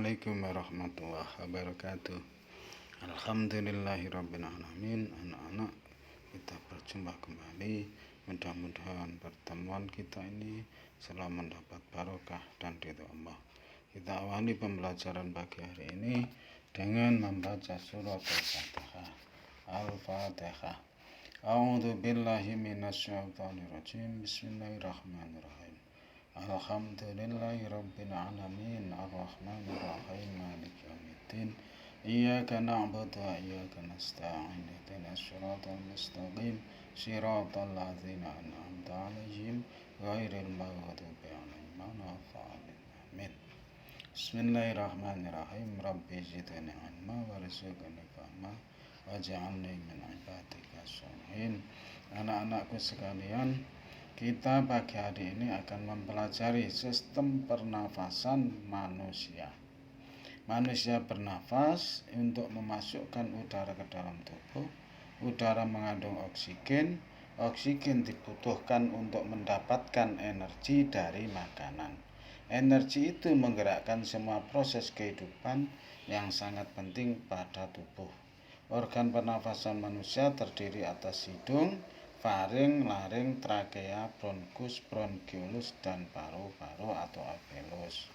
Assalamualaikum warahmatullahi wabarakatuh. Alhamdulillahirrabbilalamin. Anak-anak, kita berjumpa kembali. Mudah-mudahan pertemuan kita ini selalu mendapat barokah dan ridho Allah. Kita awali pembelajaran pagi hari ini dengan membaca surat Al-Fatihah. Al-Fatihah. A'udzu billahi minasyaitonir rajim. Bismillahirrahmanirrahim. Alhamdulillahi rabbil alamin arrahmanir rahim maliki yaumiddin iyyaka na'budu wa iyyaka nasta'in ihdinas siratal mustaqim siratal ladzina an'amta 'alaihim ghairil maghdubi 'alaihim waladdallin. Amin. Bismillahirrahmanirrahim. Rabbi zidni 'ilma warzuqni fahma waj'alni min ibadikas sholihin. Anak-anakku sekalian, kita pagi hari ini akan mempelajari sistem pernafasan manusia. Manusia bernafas untuk memasukkan udara ke dalam tubuh. Udara mengandung oksigen. Oksigen dibutuhkan untuk mendapatkan energi dari makanan. Energi itu menggerakkan semua proses kehidupan yang sangat penting pada tubuh. Organ pernafasan manusia terdiri atas hidung, faring, laring, trakea, bronkus, bronkiolus, dan paru-paru atau alveolus.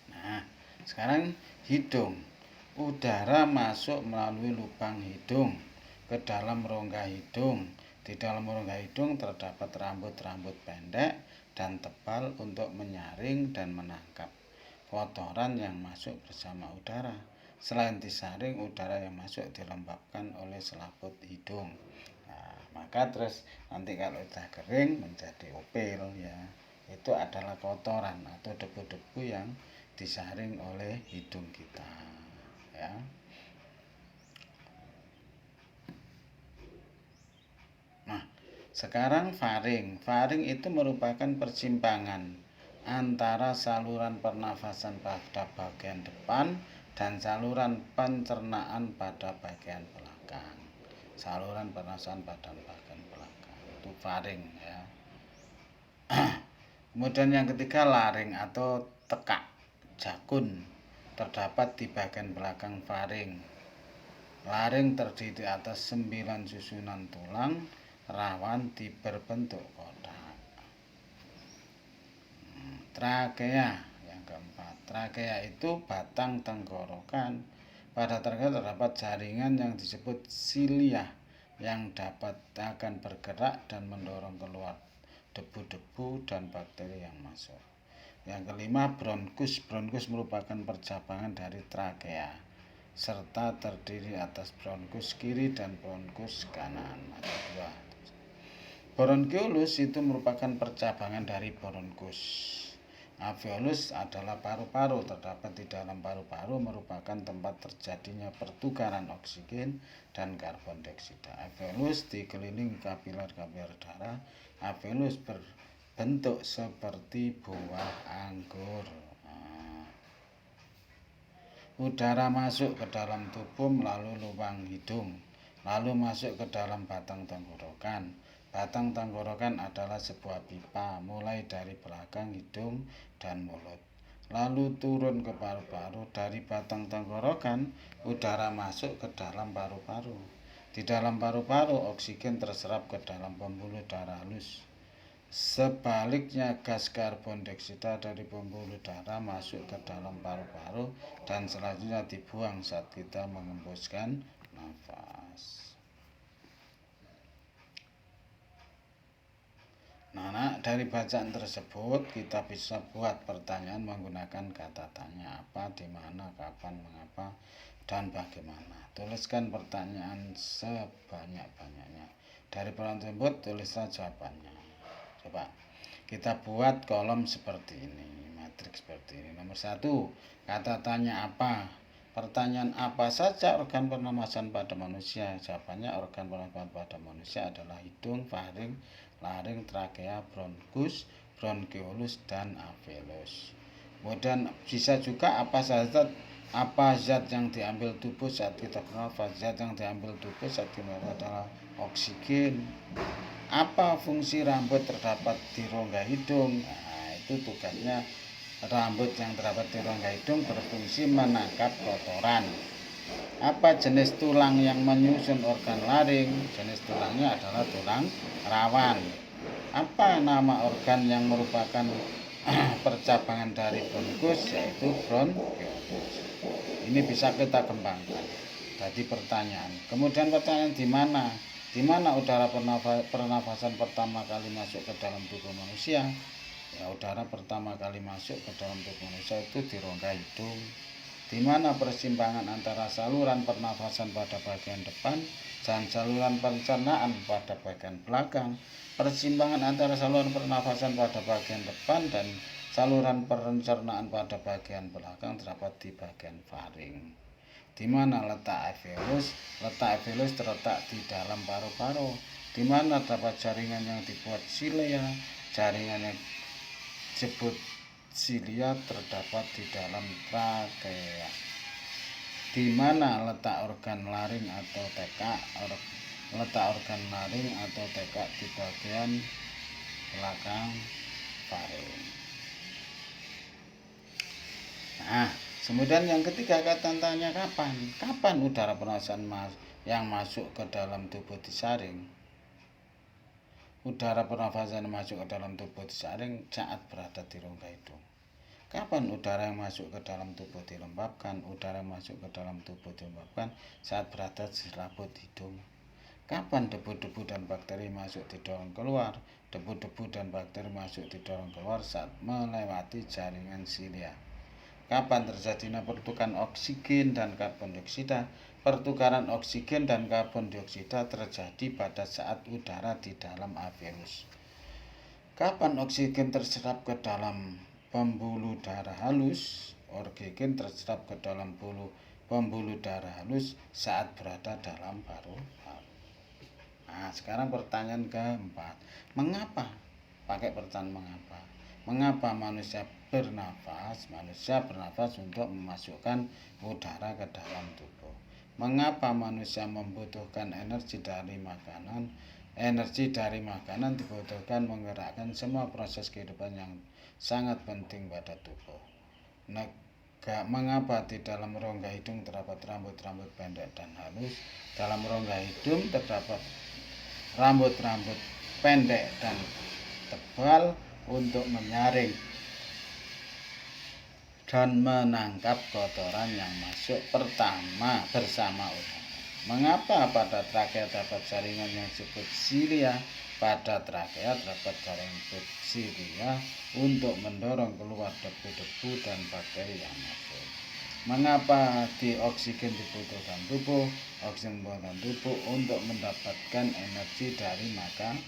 Nah, sekarang hidung. Udara masuk melalui lubang hidung ke dalam rongga hidung. Di dalam rongga hidung terdapat rambut-rambut pendek dan tebal untuk menyaring dan menangkap kotoran yang masuk bersama udara. Selain disaring, udara yang masuk dilembabkan oleh selaput hidung. Maka terus nanti kalau sudah kering menjadi upil ya, itu adalah kotoran atau debu-debu yang disaring oleh hidung kita ya. Nah, sekarang faring. Faring itu merupakan persimpangan antara saluran pernafasan pada bagian depan dan saluran pencernaan pada bagian belakang. Saluran pernafasan pada bagian belakang itu faring ya. Kemudian yang ketiga laring atau tekak jakun terdapat di bagian belakang faring. Laring terdiri atas 9 susunan tulang rawan berbentuk kotak. Trakea yang keempat. Trakea itu batang tenggorokan. Pada trakea terdapat jaringan yang disebut silia yang akan bergerak dan mendorong keluar debu-debu dan bakteri yang masuk. Yang kelima, bronkus. Bronkus merupakan percabangan dari trakea serta terdiri atas bronkus kiri dan bronkus kanan. Ada dua. Bronkiolus itu merupakan percabangan dari bronkus. Alveolus adalah paru-paru. Terdapat di dalam paru-paru merupakan tempat terjadinya pertukaran oksigen dan karbon dioksida. Alveolus dikelilingi kapiler-kapiler darah. Alveolus berbentuk seperti buah anggur. Udara masuk ke dalam tubuh melalui lubang hidung, lalu masuk ke dalam batang tenggorokan. Batang tenggorokan adalah sebuah pipa mulai dari belakang hidung dan mulut, lalu turun ke paru-paru. Dari batang tenggorokan, udara masuk ke dalam paru-paru. Di dalam paru-paru, oksigen terserap ke dalam pembuluh darah halus. Sebaliknya, gas karbon dioksida dari pembuluh darah masuk ke dalam paru-paru dan selanjutnya dibuang saat kita mengembuskan nafas. Nah, dari bacaan tersebut kita bisa buat pertanyaan menggunakan kata tanya: apa, di mana, kapan, mengapa, dan bagaimana. Tuliskan pertanyaan sebanyak-banyaknya. Dari pertanyaan tersebut tulislah jawabannya. Coba kita buat kolom seperti ini, matriks seperti ini. Nomor 1, kata tanya apa. Pertanyaan apa saja organ pernafasan pada manusia? Jawabannya organ pernafasan pada manusia adalah hidung, faring, laring, trakea, bronkus, bronkiolus, dan alveolus. Kemudian bisa juga apa zat yang diambil tubuh saat kita bernafas. Zat yang diambil tubuh saat kita bernafas adalah oksigen. Apa fungsi rambut terdapat di rongga hidung? Nah, itu tugasnya rambut yang terdapat di rongga hidung berfungsi menangkap kotoran. Apa jenis tulang yang menyusun organ laring? Jenis tulangnya adalah tulang rawan. Apa nama organ yang merupakan percabangan dari bronkus? Yaitu bronkiolus. Ini bisa kita kembangkan. Jadi pertanyaan. Kemudian pertanyaan di mana udara pernafasan pertama kali masuk ke dalam tubuh manusia? Ya, udara pertama kali masuk ke dalam tubuh manusia itu di rongga hidung. Di mana persimpangan antara saluran pernafasan pada bagian depan dan saluran pencernaan pada bagian belakang. Persimpangan antara saluran pernafasan pada bagian depan dan saluran pencernaan pada bagian belakang terdapat di bagian faring. Di mana letak alveolus? Letak alveolus terletak di dalam paru-paru. Di mana terdapat jaringan yang dibuat silia? Jaringan yang disebut silia terdapat di dalam trakea. Di mana letak organ laring atau tekak? Letak organ laring atau tekak di bagian belakang faring. Nah, kemudian yang ketiga kata tanya kapan? Kapan udara pernafasan yang masuk ke dalam tubuh disaring? Udara pernafasan masuk ke dalam tubuh disaring saat berada di rongga hidung. Kapan udara yang masuk ke dalam tubuh dilembabkan? Udara masuk ke dalam tubuh dilembabkan saat berada di selaput hidung. Kapan debu-debu dan bakteri masuk didorong keluar? Debu-debu dan bakteri masuk didorong keluar saat melewati jaringan silia. Kapan terjadinya pertukaran oksigen dan karbon dioksida? Pertukaran oksigen dan karbon dioksida terjadi pada saat udara di dalam alveolus. Kapan oksigen terserap ke dalam pembuluh darah halus? Oksigen terserap ke dalam pembuluh darah halus saat berada dalam paru-paru. Nah, sekarang pertanyaan keempat. Mengapa? Pakai pertanyaan mengapa. Mengapa manusia bernafas? Manusia bernafas untuk memasukkan udara ke dalam tubuh. Mengapa manusia membutuhkan energi dari makanan? Energi dari makanan dibutuhkan menggerakkan semua proses kehidupan yang sangat penting pada tubuh. Mengapa di dalam rongga hidung terdapat rambut-rambut pendek dan halus? Dalam rongga hidung terdapat rambut-rambut pendek dan tebal untuk menyaring dan menangkap kotoran yang masuk pertama bersama udara. Mengapa pada trakea terdapat jaringan yang disebut silia? Pada trakea terdapat jaringan disebut silia untuk mendorong keluar debu-debu dan bakteri yang masuk. Mengapa oksigen dibutuhkan tubuh? Oksigen dibutuhkan tubuh untuk mendapatkan energi dari makanan.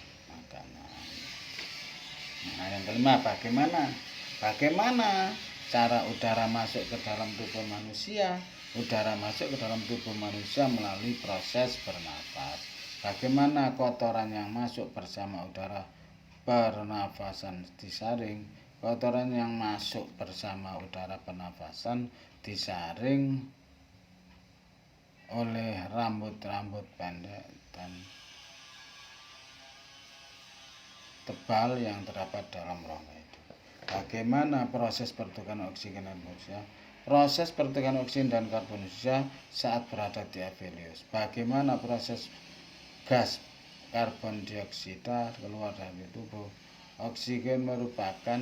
Nah, yang kelima, bagaimana cara udara masuk ke dalam tubuh manusia? Udara masuk ke dalam tubuh manusia melalui proses bernafas. Bagaimana kotoran yang masuk bersama udara pernafasan disaring? Kotoran yang masuk bersama udara pernafasan disaring oleh rambut-rambut pendek dan tebal yang terdapat dalam rongga itu. Bagaimana proses pertukaran oksigen dan manusia? Proses pertukaran oksigen dan karbon dioksida saat berada di alveolus. Bagaimana proses gas karbon dioksida keluar dari tubuh? Oksigen merupakan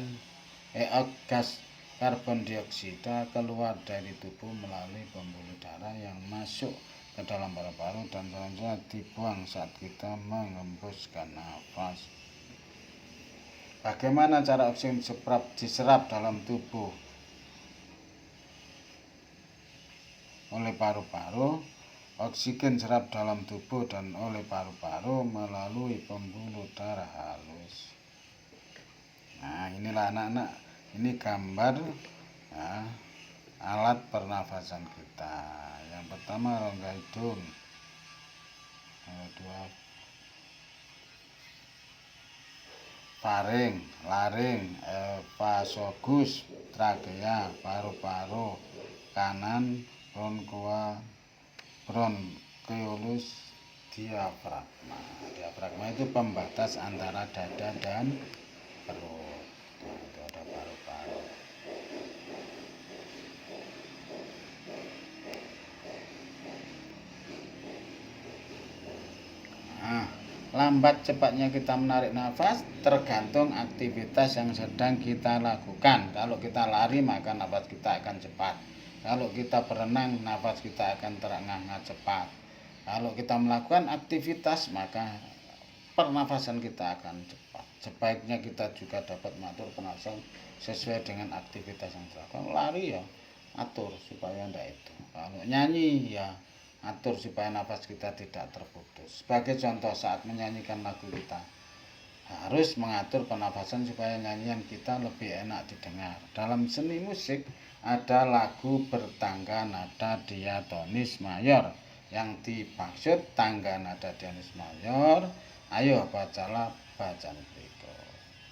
gas karbon dioksida keluar dari tubuh melalui pembuluh darah yang masuk ke dalam paru-paru dan selanjutnya dibuang saat kita mengembuskan nafas. Bagaimana cara oksigen diserap dalam tubuh oleh paru-paru? Oksigen serap dalam tubuh dan oleh paru-paru melalui pembuluh darah halus. Nah, inilah anak-anak, ini gambar ya, alat pernafasan kita. Yang pertama rongga hidung, yang kedua faring, laring, esofagus, trakea, paru-paru, kanan bronkiolus, diafragma. Diafragma itu pembatas antara dada dan perut. Nah, itu ada paru-paru. lambat cepatnya kita menarik nafas tergantung aktivitas yang sedang kita lakukan. Kalau kita lari maka nafas kita akan cepat. Kalau kita berenang nafas kita akan terengah-engah cepat. Kalau kita melakukan aktivitas maka pernafasan kita akan cepat. Sebaiknya kita juga dapat mengatur pernafasan sesuai dengan aktivitas yang dilakukan. Lari ya atur supaya ndak itu. Kalau nyanyi ya atur supaya nafas kita tidak terputus. Sebagai contoh saat menyanyikan lagu kita harus mengatur pernafasan supaya nyanyian kita lebih enak didengar. Dalam seni musik ada lagu bertangga nada diatonis mayor. Yang dimaksud tangga nada diatonis mayor, ayo bacalah bacaan berikut.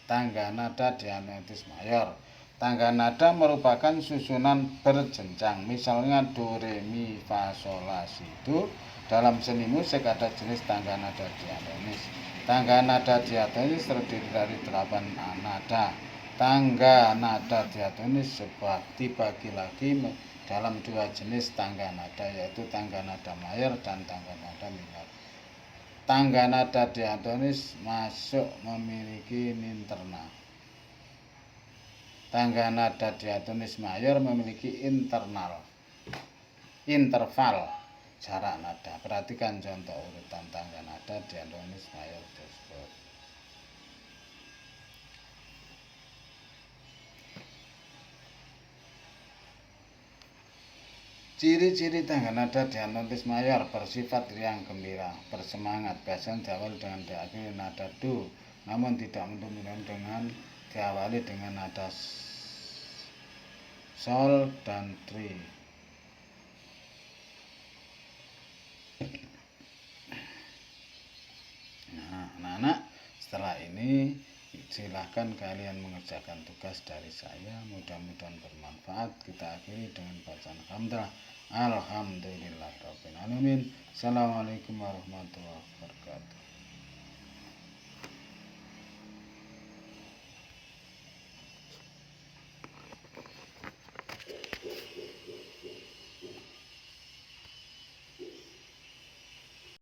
Tangga nada diatonis mayor. Tangga nada merupakan susunan berjenjang, misalnya do, re, mi, fa, sol, la, si, do. Dalam seni musik ada jenis tangga nada diatonis. Tangga nada diatonis terdiri dari 8 nada. Tangga nada diatonis dibagi lagi dalam 2 jenis tangga nada, yaitu tangga nada mayor dan tangga nada minor. Tangga nada diatonis masuk memiliki ninterna. Tangga nada diatonis mayor memiliki interval jarak nada. Perhatikan contoh urutan tangga nada diatonis mayor tersebut. Ciri-ciri tangga nada diatonis mayor bersifat riang gembira, bersemangat, biasanya diawali dengan diakhiri nada do, namun tidak menentukan dengan diawali dengan nada sol dan tri. Nah, anak-anak, setelah ini silahkan kalian mengerjakan tugas dari saya. Mudah-mudahan bermanfaat. Kita akhiri dengan bacaan hamdalah. Alhamdulillahirabbil alamin. Assalamualaikum warahmatullahi wabarakatuh.